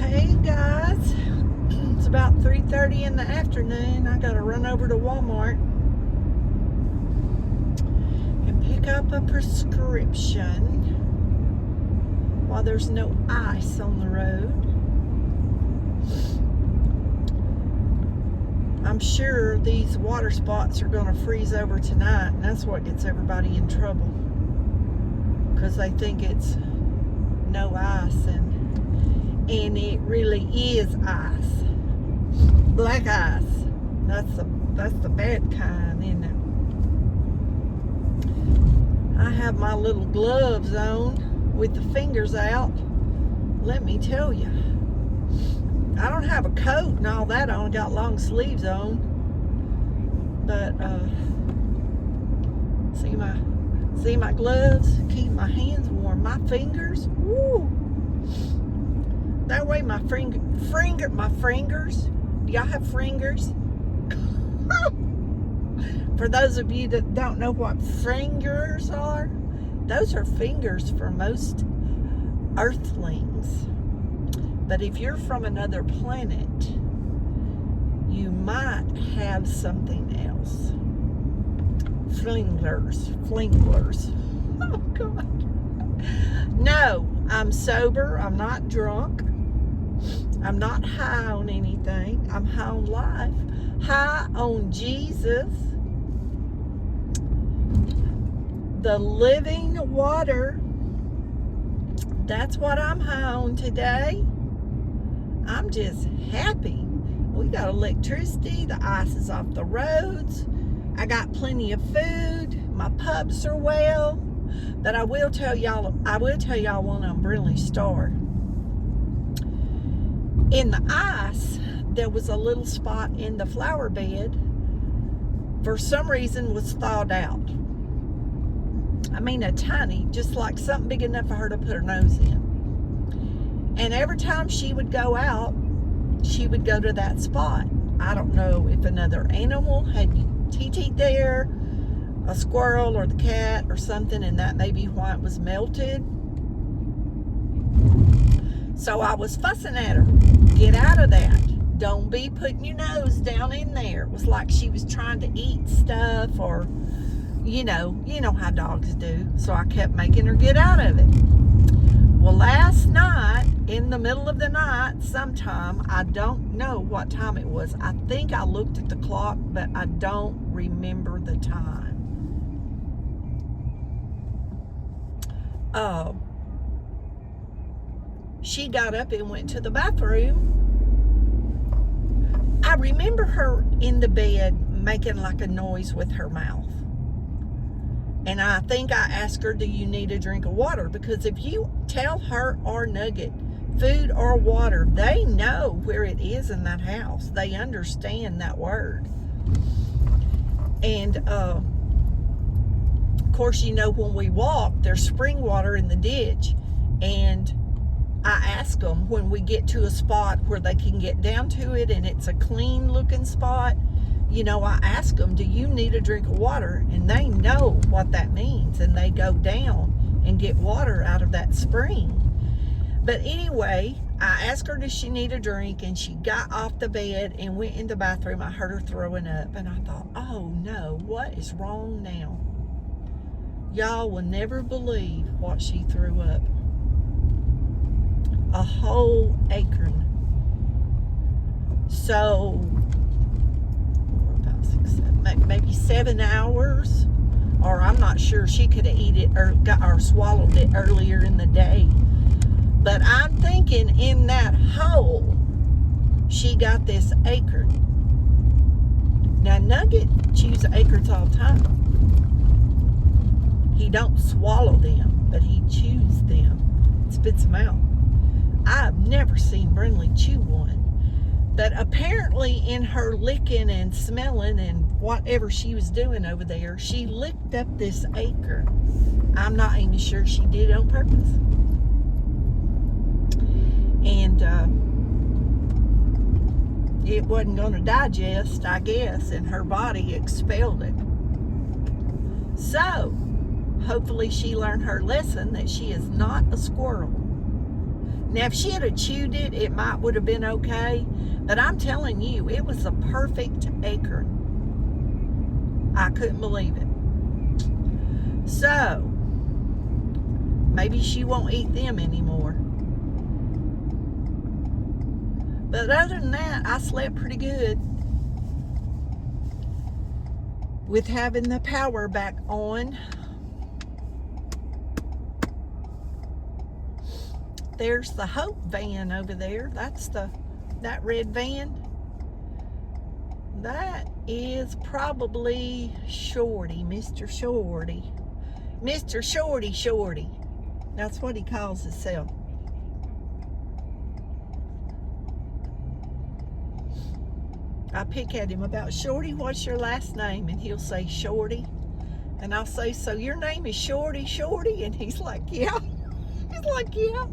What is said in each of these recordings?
Hey guys, it's about 3:30 in the afternoon. I gotta run over to Walmart and pick up a prescription while there's no ice on the road. I'm sure these water spots are gonna freeze over tonight, and that's what gets everybody in trouble because they think it's no ice, and it really is ice, black ice. That's the bad kind, isn't it? I have my little gloves on with the fingers out. Let me tell you, I don't have a coat and all that on. I got long sleeves on, but see my gloves keep my hands warm. My fingers, woo. That way my fingers, do y'all have fingers? For those of you that don't know what fingers are, those are fingers for most earthlings. But if you're from another planet, you might have something else. Flinglers. Oh God. No, I'm sober, I'm not drunk. I'm not high on anything. I'm high on life. High on Jesus. The living water. That's what I'm high on today. I'm just happy. We got electricity. The ice is off the roads. I got plenty of food. My pups are well. But I will tell y'all one unbrilliantly story. In the ice, there was a little spot in the flower bed, for some reason was thawed out. I mean, a tiny, just like something big enough for her to put her nose in. And every time she would go out, she would go to that spot. I don't know if another animal had TT there, a squirrel or the cat or something, and that may be why it was melted. So I was fussing at her. Get out of that. Don't be putting your nose down in there. It was like she was trying to eat stuff, or, you know how dogs do. So I kept making her get out of it. Well, last night, in the middle of the night, sometime, I don't know what time it was. I think I looked at the clock, but I don't remember the time. She got up and went to the bathroom. I remember her in the bed making like a noise with her mouth. And I think I asked her, do you need a drink of water? Because if you tell her or Nugget food or water, they know where it is in that house. They understand that word. And of course, when we walk, there's spring water in the ditch. And I ask them when we get to a spot where they can get down to it and it's a clean looking spot, I ask them, do you need a drink of water? And they know what that means, and they go down and get water out of that spring. But anyway, I asked her, does she need a drink? And she got off the bed and went in the bathroom. I heard her throwing up, and I thought, oh no, what is wrong now? Y'all will never believe what she threw up. A whole acorn. So, maybe 7 hours, or I'm not sure. She could have eaten it or swallowed it earlier in the day. But I'm thinking in that hole, she got this acorn. Now, Nugget chews acorns all the time. He don't swallow them, but he chews them, spits them out. I've never seen Brindley chew one. But apparently in her licking and smelling and whatever she was doing over there, she licked up this acorn. I'm not even sure she did it on purpose. And it wasn't going to digest, I guess, and her body expelled it. So, hopefully she learned her lesson that she is not a squirrel. Now, if she had have chewed it, it would have been okay. But I'm telling you, it was a perfect acorn. I couldn't believe it. So, maybe she won't eat them anymore. But other than that, I slept pretty good. With having the power back on. There's the Hope van over there. That's that red van. That is probably Shorty, Mr. Shorty. Mr. Shorty. That's what he calls himself. I pick at him about, Shorty, what's your last name? And he'll say Shorty. And I'll say, so your name is Shorty? And he's like, yeah. He's like, yeah.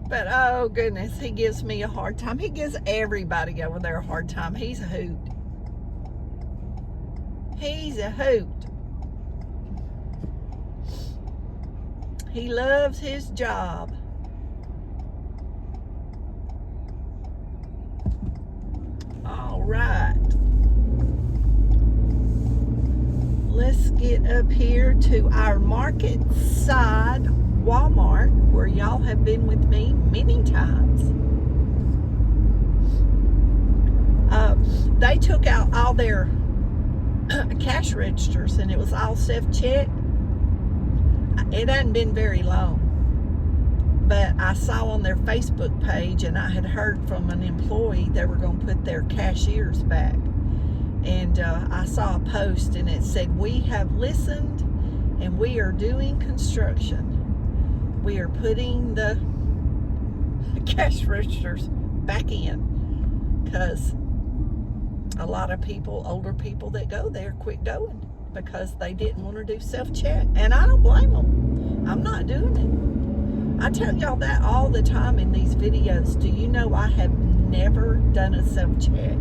But oh goodness, he gives me a hard time. He gives everybody over there a hard time. He's a hoot. He's a hoot. He loves his job. All right. Let's get up here to our market side Walmart, where y'all have been with me many times. They took out all their cash registers, and it was all self-check. It hadn't been very long, but I saw on their Facebook page, and I had heard from an employee they were going to put their cashiers back. And I saw a post, and it said, we have listened, and we are doing construction. We are putting the cash registers back in, because a lot of people, older people that go there, quit going because they didn't want to do self-check. And I don't blame them. I'm not doing it. I tell y'all that all the time in these videos. Do you know I have never done a self-check?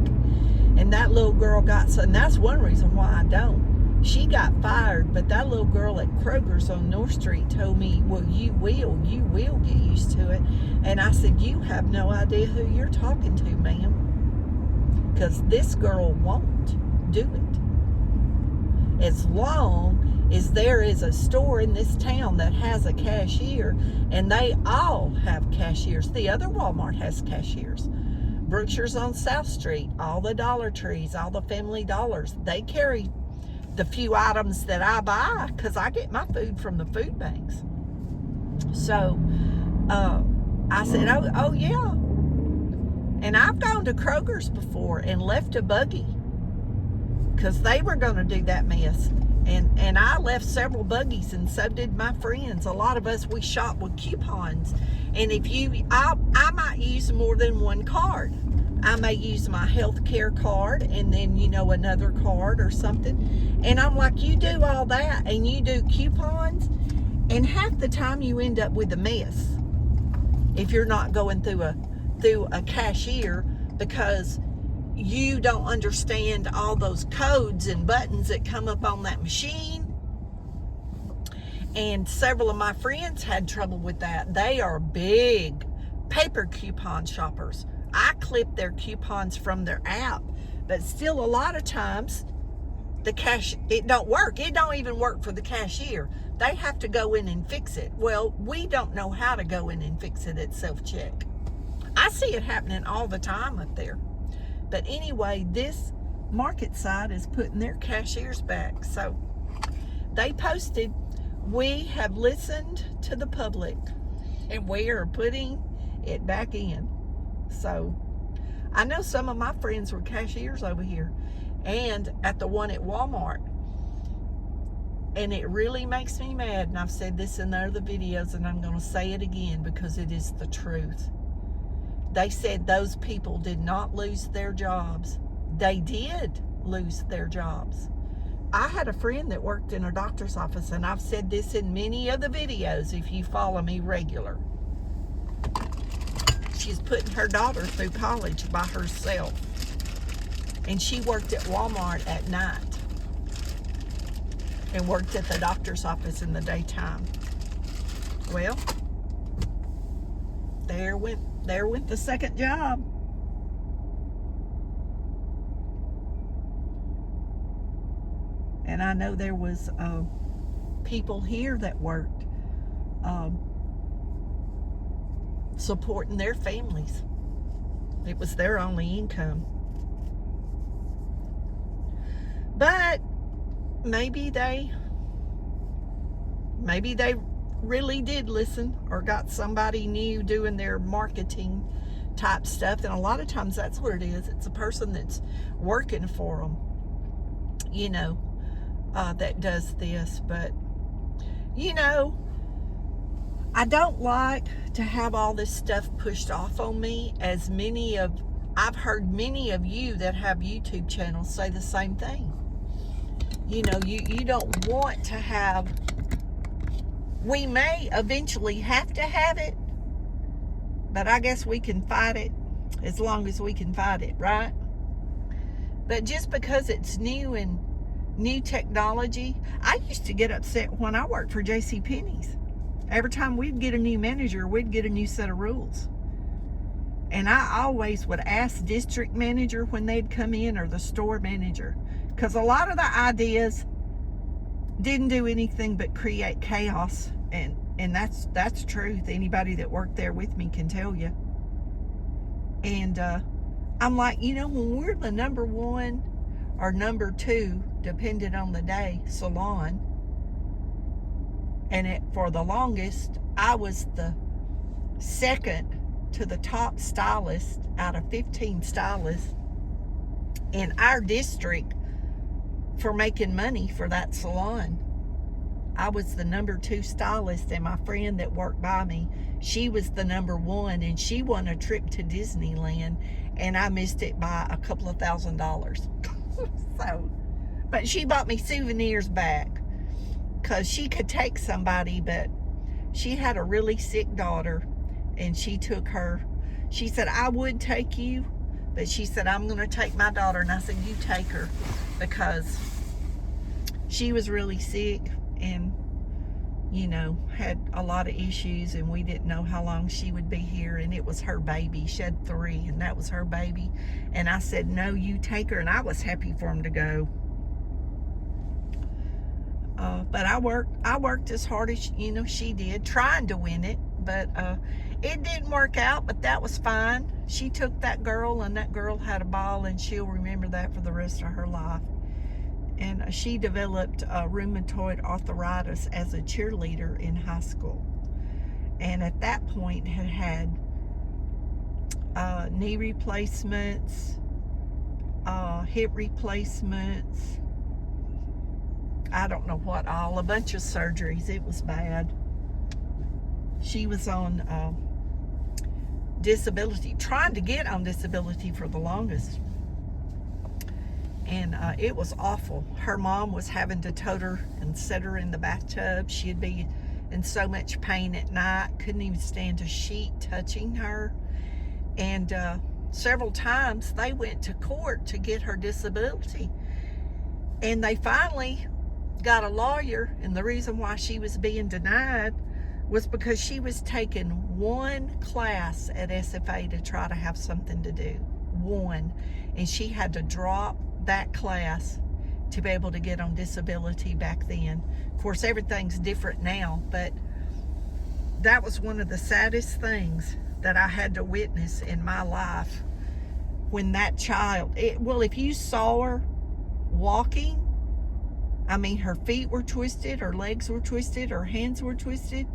And that little girl got, and that's one reason why I don't. She got fired, but that little girl at Kroger's on North Street told me, well, you will get used to it. And I said, you have no idea who you're talking to, ma'am. Because this girl won't do it. As long as there is a store in this town that has a cashier, and they all have cashiers. The other Walmart has cashiers. Brookshire's on South Street, all the Dollar Trees, all the Family Dollars, they carry the few items that I buy, because I get my food from the food banks. So I said, oh yeah. And I've gone to Kroger's before and left a buggy, because they were going to do that mess. And I left several buggies, and so did my friends. A lot of us, we shop with coupons. And if I might use more than one card. I may use my health care card, and then, another card or something. And I'm like, you do all that, and you do coupons, and half the time you end up with a mess if you're not going through a cashier, because you don't understand all those codes and buttons that come up on that machine. And several of my friends had trouble with that. They are big paper coupon shoppers. I clip their coupons from their app, but still a lot of times it don't work. It don't even work for the cashier. They have to go in and fix it. Well, we don't know how to go in and fix it at self-check. I see it happening all the time up there. But anyway, this market side is putting their cashiers back. So they posted, we have listened to the public, and we are putting it back in. So I know some of my friends were cashiers over here and at the one at Walmart. And it really makes me mad. And I've said this in other videos, and I'm going to say it again because it is the truth. They said those people did not lose their jobs. They did lose their jobs. I had a friend that worked in a doctor's office, and I've said this in many of the videos if you follow me regular. She's putting her daughter through college by herself. And she worked at Walmart at night and worked at the doctor's office in the daytime. Well, There went the second job. And I know there was people here that worked supporting their families. It was their only income. But maybe they really did listen, or got somebody new doing their marketing type stuff. And a lot of times that's what it is. It's a person that's working for them, you know, that does this. But, you know, I don't like to have all this stuff pushed off on me, as I've heard many of you that have YouTube channels say the same thing. You know, you don't want to have, we may eventually have to have it, but I guess we can fight it as long as we can fight it, right? But just because it's new and new technology, I used to get upset when I worked for JCPenney's. Every time we'd get a new manager, we'd get a new set of rules. And I always would ask district manager when they'd come in, or the store manager, because a lot of the ideas didn't do anything but create chaos. And that's truth. Anybody that worked there with me can tell you. And I'm like, you know, when we're the number one or number two, depending on the day, salon, and for the longest, I was the second to the top stylist out of 15 stylists in our district for making money for that salon. I was the number 2 stylist, and my friend that worked by me, she was the number 1, and she won a trip to Disneyland, and I missed it by a couple of $1,000s. So, but she bought me souvenirs back, because she could take somebody, but she had a really sick daughter, and she took her. She said, I would take you, but she said, I'm going to take my daughter. And I said, you take her, because she was really sick and, you know, had a lot of issues, and we didn't know how long she would be here, and it was her baby. She had 3, and that was her baby. And I said, no, you take her. And I was happy for him to go. But I worked as hard as, you know, she did, trying to win it, but it didn't work out, but that was fine. She took that girl, and that girl had a ball, and she'll remember that for the rest of her life. And she developed rheumatoid arthritis as a cheerleader in high school, and at that point had knee replacements, hip replacements, I don't know what all, a bunch of surgeries. It was bad. She was on disability, trying to get on disability for the longest. And it was awful. Her mom was having to tote her and set her in the bathtub. She'd be in so much pain at night, couldn't even stand a sheet touching her. And several times they went to court to get her disability. And they finally got a lawyer, and the reason why she was being denied was because she was taking 1 class at SFA to try to have something to do. 1. And she had to drop that class to be able to get on disability back then. Of course, everything's different now, but that was one of the saddest things that I had to witness in my life, when that child, if you saw her walking, I mean, her feet were twisted, her legs were twisted, her hands were twisted.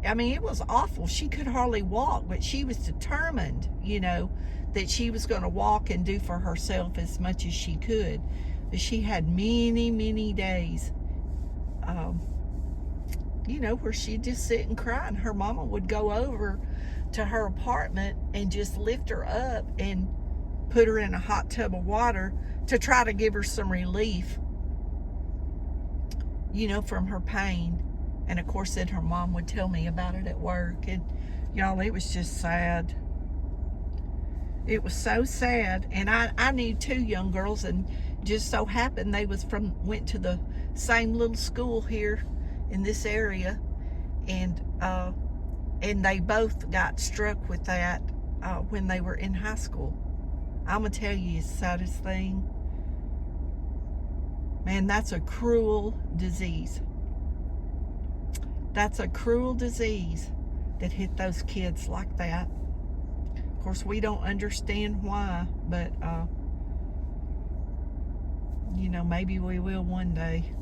I mean, it was awful. She could hardly walk, but she was determined, you know, that she was going to walk and do for herself as much as she could. But she had many, many days, you know, where she'd just sit and cry, and her mama would go over to her apartment and just lift her up and put her in a hot tub of water to try to give her some relief, you know, from her pain. And of course, then her mom would tell me about it at work. And y'all, it was just sad. It was so sad. And I knew 2 young girls, and just so happened they went to the same little school here in this area. And And they both got struck with that when they were in high school. I'm going to tell you the saddest thing. Man, that's a cruel disease. That's a cruel disease that hit those kids like that. Of course, we don't understand why, but, you know, maybe we will one day.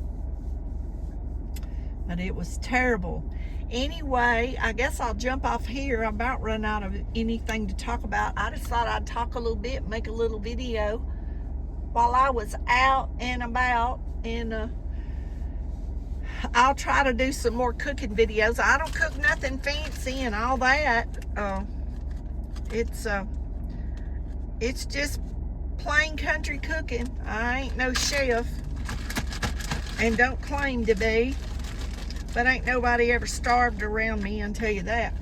But it was terrible. Anyway, I guess I'll jump off here. I'm about run out of anything to talk about. I just thought I'd talk a little bit, make a little video while I was out and about. And I'll try to do some more cooking videos. I don't cook nothing fancy and all that. It's just plain country cooking. I ain't no chef and don't claim to be. But ain't nobody ever starved around me, I'll tell you that.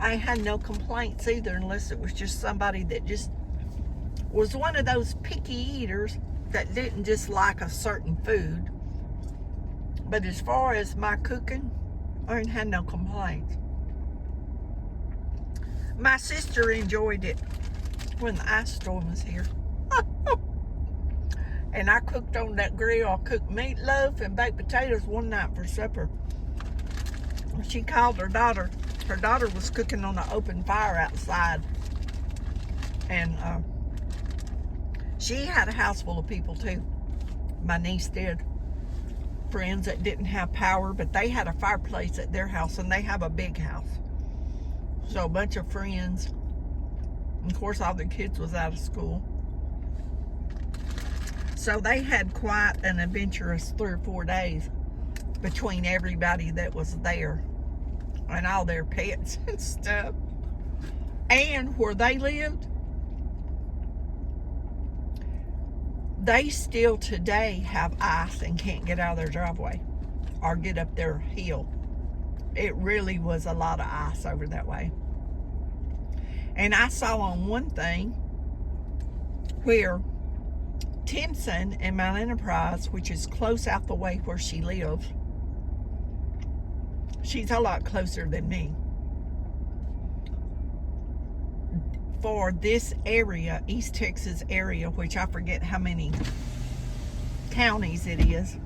I had no complaints either, unless it was just somebody that just was one of those picky eaters that didn't just like a certain food. But as far as my cooking, I ain't had no complaints. My sister enjoyed it when the ice storm was here. And I cooked on that grill. I cooked meatloaf and baked potatoes one night for supper. She called her daughter. Her daughter was cooking on an open fire outside. And she had a house full of people too. My niece did. Friends that didn't have power, but they had a fireplace at their house, and they have a big house. So a bunch of friends. Of course, all the kids was out of school. So they had quite an adventurous 3 or 4 days between everybody that was there and all their pets and stuff. And where they lived, they still today have ice and can't get out of their driveway or get up their hill. It really was a lot of ice over that way. And I saw on one thing where Timpson and Mount Enterprise, which is close out the way where she lives, she's a lot closer than me. For this area, East Texas area, which I forget how many counties it is,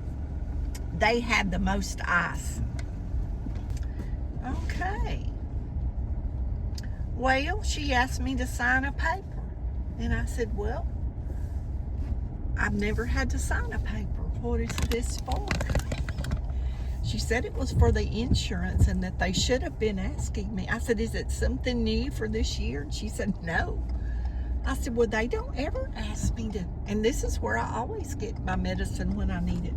they had the most ice. Okay. Well, she asked me to sign a paper. And I said, well, I've never had to sign a paper. What is this for? She said it was for the insurance and that they should have been asking me. I said, is it something new for this year? And she said, no. I said, well, they don't ever ask me to. And this is where I always get my medicine when I need it.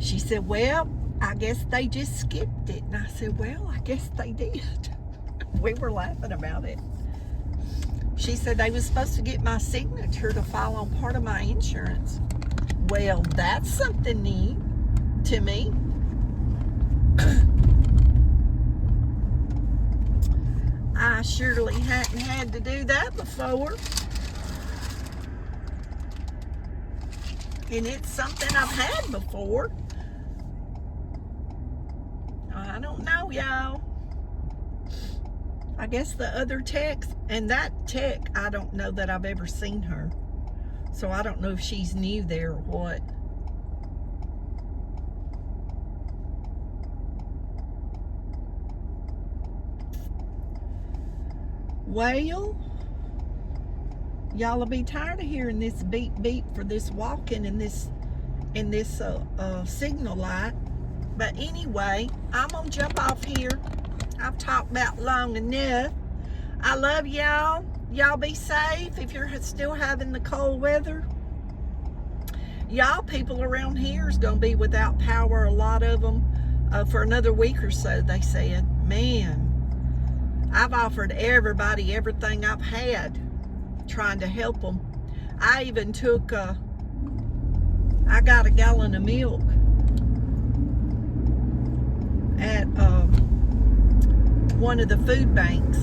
She said, well, I guess they just skipped it. And I said, well, I guess they did. We were laughing about it. She said they was supposed to get my signature to file on part of my insurance. Well, that's something new to me. I surely hadn't had to do that before. And it's something I've had before. I don't know, y'all. I guess the other tech, and that tech, I don't know that I've ever seen her. So I don't know if she's new there or what. Well, y'all will be tired of hearing this beep beep for this walking in this signal light. But anyway, I'm gonna jump off here. I've talked about long enough. I love y'all. Y'all be safe if you're still having the cold weather. Y'all people around here is going to be without power, a lot of them, for another week or so, they said. Man, I've offered everybody everything I've had, trying to help them. I even took, I got a gallon of milk at one of the food banks,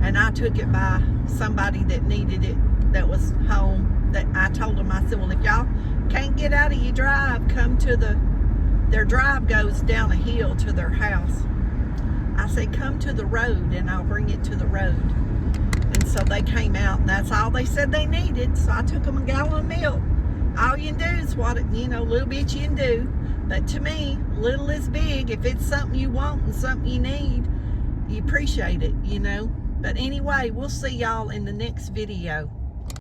and I took it by somebody that needed it, that was home. That I told them, I said, well, if y'all can't get out of your drive, come to the Their drive goes down a hill to their house. I said, come to the road and I'll bring it to the road. And so they came out, and that's all they said they needed. So I took them a gallon of milk. All you can do is what, little bit you can do. But to me, little is big. If it's something you want and something you need, you appreciate it, But anyway, we'll see y'all in the next video.